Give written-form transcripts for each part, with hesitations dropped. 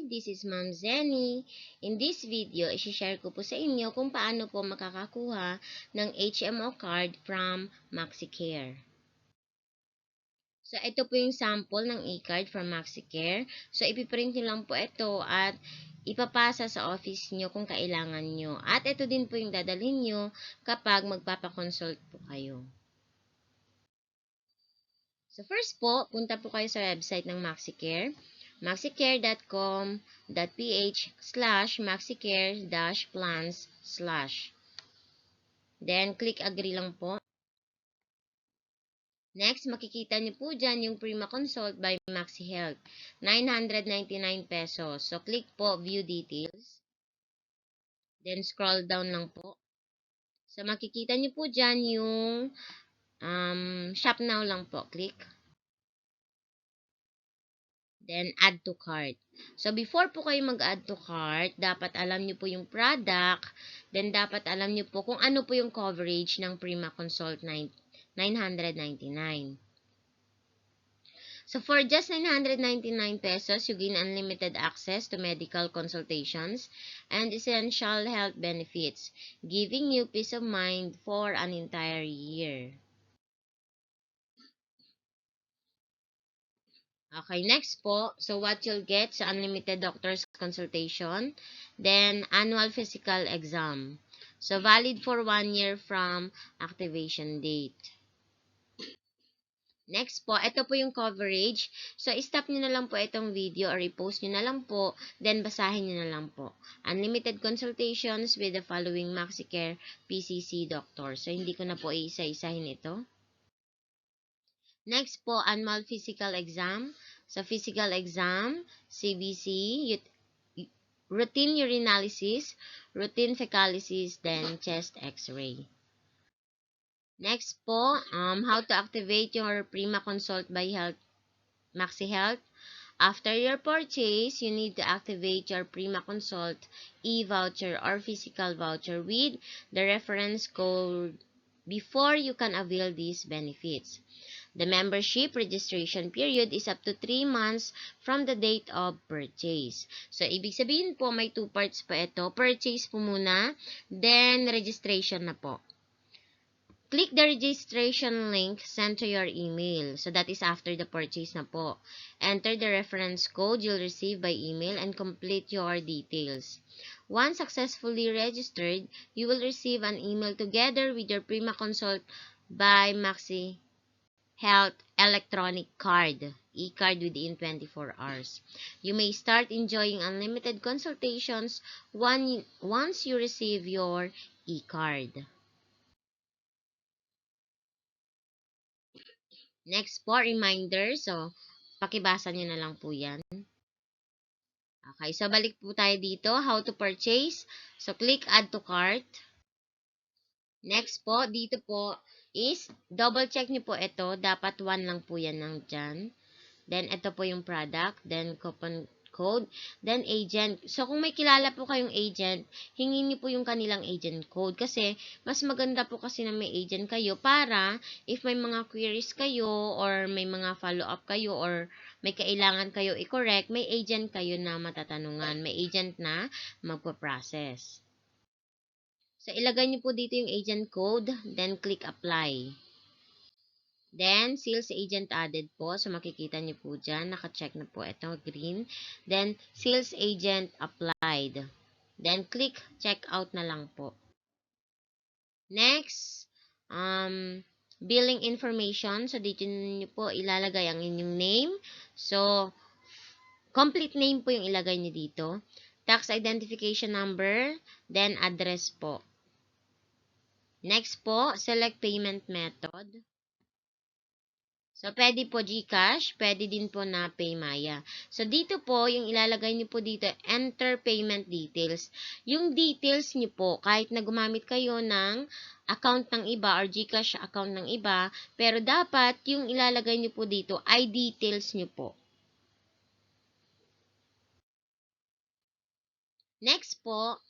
this is Ma'am Zenny. In this video, isi-share ko po sa inyo kung paano po makakakuha ng HMO card from MaxiCare. So, ito po yung sample ng e-card from MaxiCare. So, ipiprint nyo lang po ito at ipapasa sa office nyo kung kailangan nyo. At ito din po yung dadalhin nyo kapag magpapakonsult po kayo. So, first po, punta po kayo sa website ng MaxiCare. maxicare.com.ph/maxicare-plans/ Then, click agree lang po. Next, makikita niyo po dyan yung Prima Consult by MaxiHealth. 999 pesos. So, click po view details. Then, scroll down lang po. So, makikita niyo po dyan yung shop now lang po. Click. Then, add to cart. So, before po kayo mag-add to cart, dapat alam nyo po yung product. Then, dapat alam nyo po kung ano po yung coverage ng Prima Consult 999. So, for just 999 pesos, you gain unlimited access to medical consultations and essential health benefits, giving you peace of mind for an entire year. Okay, next po. So, what you'll get sa unlimited doctor's consultation. Then, annual physical exam. So, valid for 1 year from activation date. Next po, ito po yung coverage. So, stop nyo na lang po itong video or i-post nyo na lang po. Then, basahin nyo na lang po. Unlimited consultations with the following MaxiCare PCC doctor. So, hindi ko na po iisa-isahin ito. Next po, annual physical exam. Sa physical exam, CBC, routine urinalysis, routine fecalysis, then chest x-ray. Next po, how to activate your Prima Consult by MaxiHealth. After your purchase, you need to activate your Prima Consult e-voucher or physical voucher with the reference code before you can avail these benefits. The membership registration period is up to 3 months from the date of purchase. So, ibig sabihin po, may 2 parts po ito. Purchase po muna, then registration na po. Click the registration link sent to your email. So, that is after the purchase na po. Enter the reference code you'll receive by email and complete your details. Once successfully registered, you will receive an email together with your Prima Consult by MaxiHealth electronic card, e-card within 24 hours. You may start enjoying unlimited consultations once you receive your e-card. Next po, reminder. So, pakibasa nyo na lang po yan. Okay, so balik po tayo dito. How to purchase. So, click add to cart. Next po, dito po is double check nyo po ito. Dapat 1 lang po yan ng dyan. Then, ito po yung product. Then, coupon code. Then, agent. So, kung may kilala po kayong agent, hingin niyo po yung kanilang agent code. Kasi, mas maganda po kasi na may agent kayo para if may mga queries kayo or may mga follow-up kayo or may kailangan kayo i-correct, may agent kayo na matatanungan. May agent na magpa-process. So, ilagay niyo po dito yung agent code. Then, click apply. Then, sales agent added po. So, makikita niyo po dyan. Naka-check na po ito. Green. Then, sales agent applied. Then, click check out na lang po. Next, billing information. So, dito niyo po ilalagay ang inyong name. So, complete name po yung ilagay niyo dito. Tax identification number. Then, address po. Next po, select payment method. So, pwede po GCash, pwede din po na PayMaya. So, dito po, yung ilalagay niyo po dito, enter payment details. Yung details niyo po, kahit na gumamit kayo ng account ng iba or GCash account ng iba, pero dapat yung ilalagay niyo po dito ay details niyo po. Next po,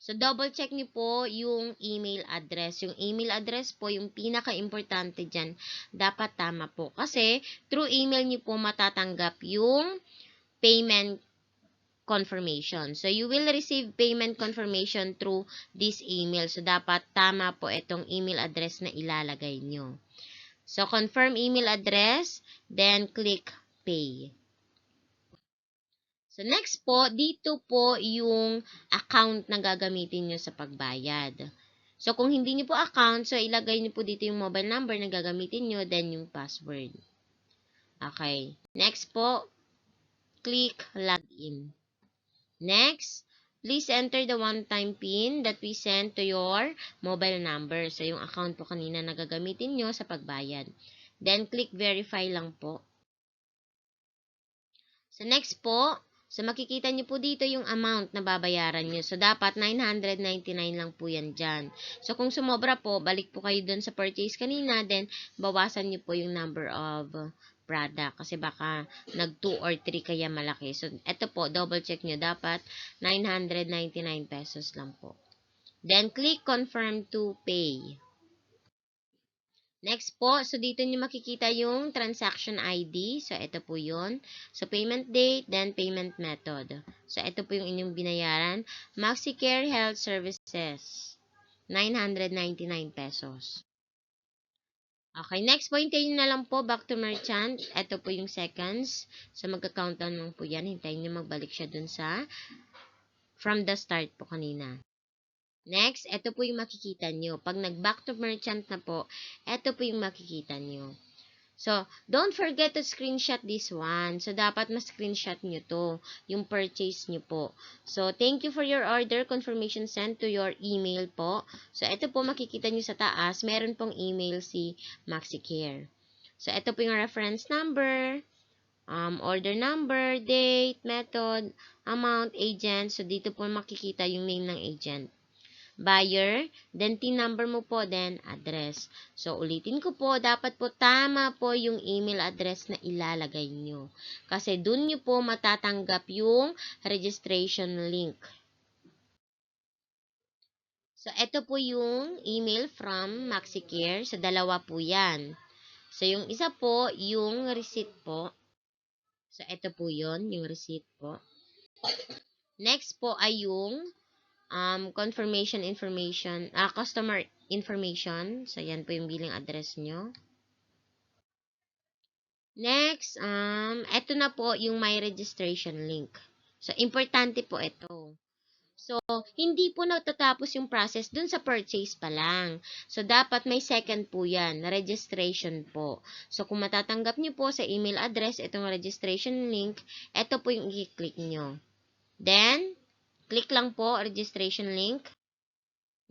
so, double check niyo po yung email address. Yung email address po, yung pinaka-importante dyan, dapat tama po. Kasi, through email niyo po matatanggap yung payment confirmation. So, you will receive payment confirmation through this email. So, dapat tama po itong email address na ilalagay nyo. So, confirm email address, then click pay. So, next po, dito po yung account na gagamitin nyo sa pagbayad. So, kung hindi nyo po account, so ilagay nyo po dito yung mobile number na gagamitin nyo, then yung password. Okay. Next po, click login. Next, please enter the one-time PIN that we sent to your mobile number. So, yung account po kanina na gagamitin nyo sa pagbayad. Then, click verify lang po. So, next po, so makikita nyo po dito yung amount na babayaran nyo. So, dapat 999 lang po yan dyan. So, kung sumobra po, balik po kayo dun sa purchase kanina, then bawasan nyo po yung number of product. Kasi baka nag 2 or 3 kaya malaki. So, eto po, double check nyo. Dapat 999 pesos lang po. Then, click confirm to pay. Next po, so dito nyo makikita yung transaction ID. So, ito po yun. So, payment date, then payment method. So, ito po yung inyong binayaran. MaxiCare Health Services, 999 pesos. Okay, next po, hintayin na lang po back to merchant. Ito po yung seconds. So, magka-countdown lang po yan. Hintayin nyo magbalik siya dun sa from the start po kanina. Next, ito po yung makikita nyo. Pag nag-back to merchant na po, ito po yung makikita nyo. So, don't forget to screenshot this one. So, dapat ma-screenshot nyo to, yung purchase nyo po. So, thank you for your order. Confirmation sent to your email po. So, ito po makikita nyo sa taas. Meron pong email si MaxiCare. So, ito po yung reference number, order number, date, method, amount, agent. So, dito po makikita yung name ng agent. Buyer, then TIN number mo po, then address. So, ulitin ko po, dapat po tama po yung email address na ilalagay nyo. Kasi dun nyo po matatanggap yung registration link. So, ito po yung email from MaxiCare. So, dalawa po yan. So, yung isa po, yung receipt po. So, ito po yun, yung receipt po. Next po ay yung confirmation information, customer information. So, yan po yung billing address nyo. Next, eto na po yung my registration link. So, importante po ito. So, hindi po natatapos yung process dun sa purchase pa lang. So, dapat may second po yan, registration po. So, kung matatanggap nyo po sa email address itong registration link, ito po yung i-click nyo. Then, click lang po, registration link.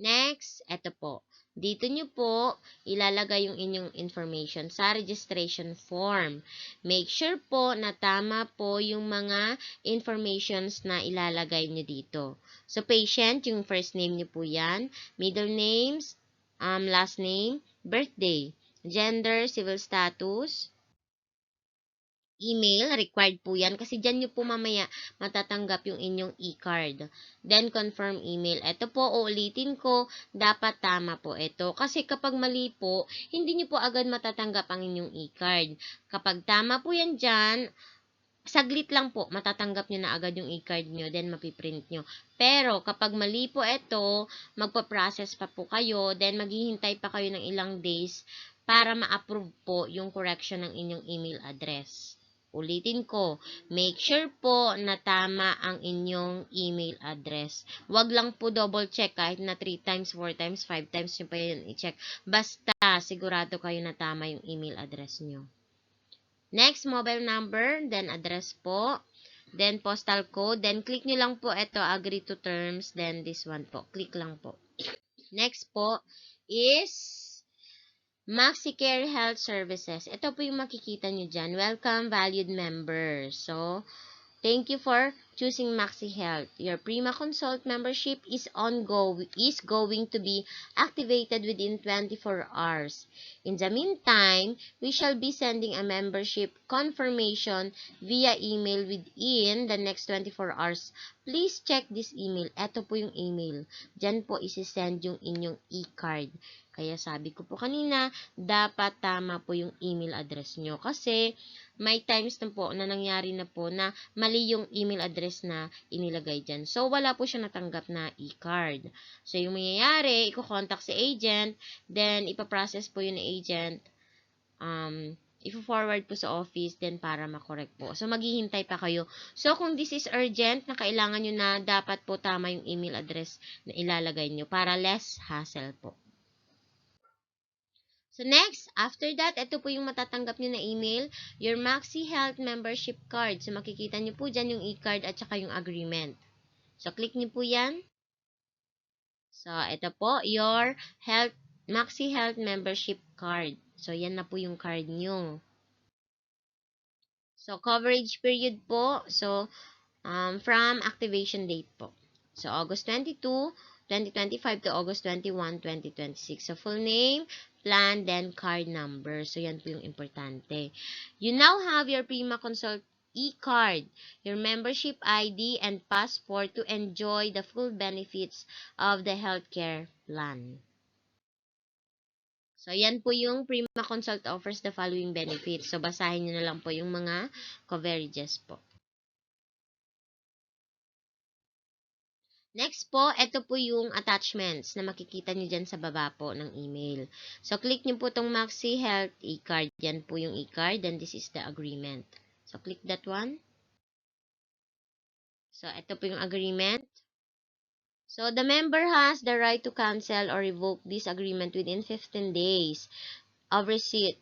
Next, eto po. Dito nyo po ilalagay yung inyong information sa registration form. Make sure po na tama po yung mga informations na ilalagay nyo dito. So, patient, yung first name nyo po yan. Middle names, last name, birthday, gender, civil status, email, required po yan kasi dyan nyo po mamaya matatanggap yung inyong e-card. Then, confirm email. Ito po, uulitin ko, dapat tama po ito. Kasi kapag mali po, hindi nyo po agad matatanggap ang inyong e-card. Kapag tama po yan dyan, saglit lang po, matatanggap nyo na agad yung e-card nyo, then mapiprint nyo. Pero, kapag mali po ito, magpa-process pa po kayo, then maghihintay pa kayo ng ilang days para ma-approve po yung correction ng inyong email address. Ulitin ko, make sure po na tama ang inyong email address. Huwag lang po double check kahit na 3 times, 4 times, 5 times nyo pa yun i-check. Basta, sigurado kayo na tama yung email address nyo. Next, mobile number, then address po, then postal code, then click nyo lang po ito, agree to terms, then this one po, click lang po. Next po is MaxiCare Health Services. Ito po yung makikita nyo dyan. Welcome, valued members. So, thank you for choosing Maxi Health. Your Prima Consult membership is going to be activated within 24 hours. In the meantime, we shall be sending a membership confirmation via email within the next 24 hours. Please check this email. Ito po yung email. Diyan po isi-send yung inyong e-card. Kaya sabi ko po kanina, dapat tama po yung email address nyo. Kasi, may times na po na nangyari na po na mali yung email address na inilagay dyan. So, wala po siya natanggap na e-card. So, yung mangyayari, i-contact si agent, then ipaprocess po yun ni agent, i-forward po sa office, then para makorek po. So, maghihintay pa kayo. So, kung this is urgent, na kailangan nyo na, dapat po tama yung email address na ilalagay nyo para less hassle po. So, next, after that, ito po yung matatanggap nyo na email, your Maxi Health Membership Card. So, makikita nyo po dyan yung e-card at saka yung agreement. So, click nyo po yan. So, ito po, your Maxi Health Membership Card. So, yan na po yung card nyo. So, coverage period po. So, from activation date po. So, August 22, 2025 to August 21, 2026. So, full name, plan, then card number. So, yan po yung importante. You now have your Prima Consult e-card, your membership ID, and passport to enjoy the full benefits of the healthcare plan. So, yan po yung Prima Consult offers the following benefits. So, basahin nyo na lang po yung mga coverages po. Next po, ito po yung attachments na makikita nyo dyan sa baba po ng email. So, click nyo po itong Maxi Health e-card. Yan po yung e-card, and this is the agreement. So, click that one. So, ito po yung agreement. So, the member has the right to cancel or revoke this agreement within 15 days of receipt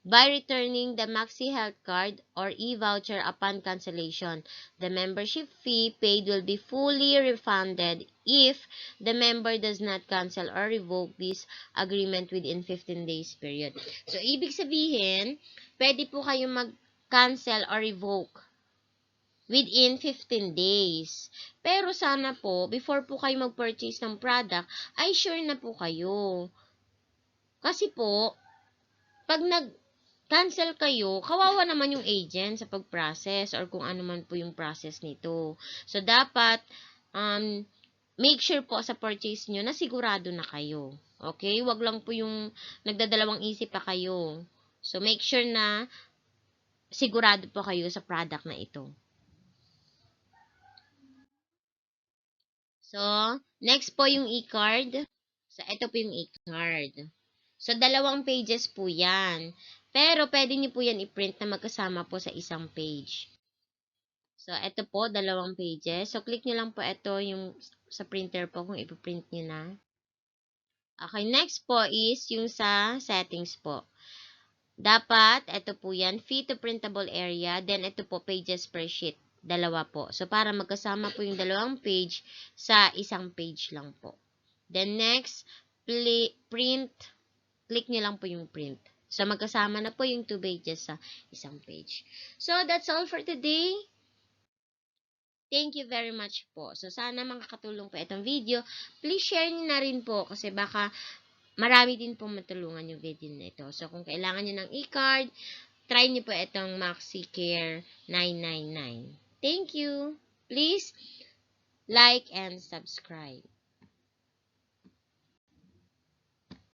by returning the Maxi Health Card or e-voucher upon cancellation. The membership fee paid will be fully refunded if the member does not cancel or revoke this agreement within 15 days period. So, ibig sabihin, pwede po kayo mag-cancel or revoke within 15 days. Pero sana po, before po kayo mag-purchase ng product, ay sure na po kayo. Kasi po, pag cancel kayo, kawawa naman yung agent sa pag-process or kung ano man po yung process nito. So, dapat, make sure po sa purchase nyo na sigurado na kayo. Okay? Wag lang po yung nagdadalawang isip pa kayo. So, make sure na sigurado po kayo sa product na ito. So, next po yung e-card. So, ito po yung e-card. So, 2 pages po yan. Pero, pwede nyo po yan i-print na magkasama po sa isang page. So, ito po, 2 pages. So, click nyo lang po ito yung sa printer po kung ipiprint nyo na. Okay, next po is yung sa settings po. Dapat, ito po yan, fit to printable area. Then, ito po, pages per sheet. 2 po. So, para magkasama po yung 2 page sa isang page lang po. Then, next, print. Click nyo lang po yung print. So, magkasama na po yung 2 pages sa isang page. So, that's all for today. Thank you very much po. So, sana makakatulong po itong video. Please share nyo na rin po kasi baka marami din po matulungan yung video na ito. So, kung kailangan nyo ng e-card, try nyo po itong MaxiCare 999. Thank you. Please like and subscribe.